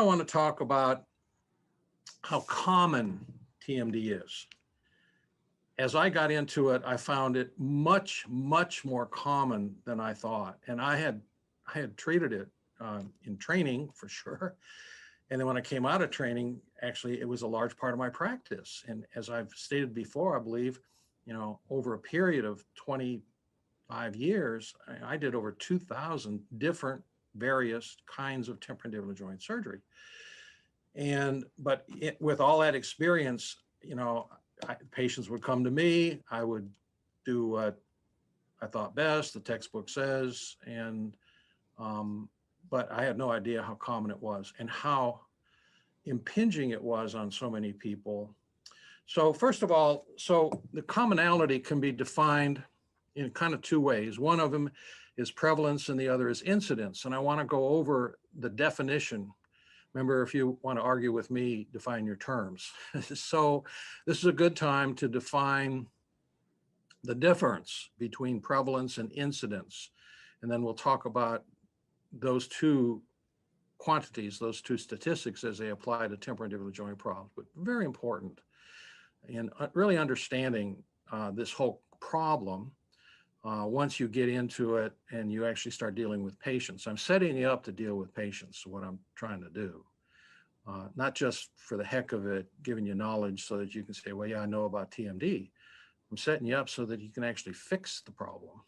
I want to talk about how common TMD is. As I got into it, I found it much more common than I thought. And I had treated it in training for sure. And then when I came out of training, actually, it was a large part of my practice. And as I've stated before, I believe, over a period of 25 years, I did over 2,000 different various kinds of temporomandibular joint surgery. But with all that experience, patients would come to me, I would do what I thought best, the textbook says, but I had no idea how common it was and how impinging it was on so many people. So first of all, the commonality can be defined in kind of two ways. One of them is prevalence and the other is incidence. And I want to go over the definition. Remember, if you want to argue with me, define your terms. So this is a good time to define the difference between prevalence and incidence. And then we'll talk about those two quantities, those two statistics as they apply to temporomandibular joint problems, but very important in really understanding this whole problem once you get into it and you actually start dealing with patients. I'm setting you up to deal with patients, what I'm trying to do. Not just for the heck of it, giving you knowledge so that you can say, well, yeah, I know about TMD. I'm setting you up so that you can actually fix the problem.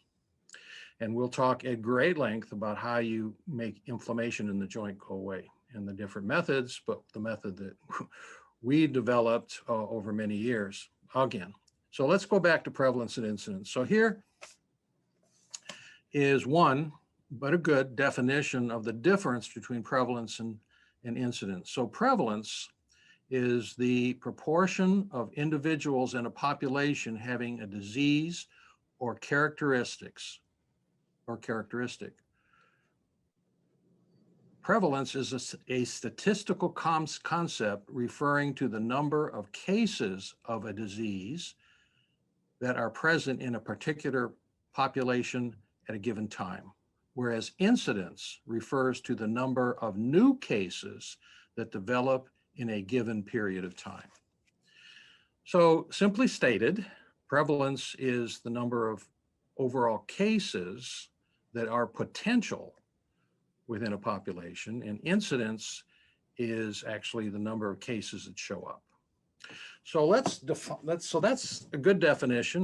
And we'll talk at great length about how you make inflammation in the joint go away and the different methods, but the method that we developed over many years again. So let's go back to prevalence and incidence. So here is one, but a good definition of the difference between prevalence and incidence. So prevalence is the proportion of individuals in a population having a disease or characteristic. Prevalence is a statistical concept referring to the number of cases of a disease that are present in a particular population at a given time, whereas incidence refers to the number of new cases that develop in a given period of time. So simply stated, prevalence is the number of overall cases that are potential within a population, and incidence is actually the number of cases that show up. So that's a good definition.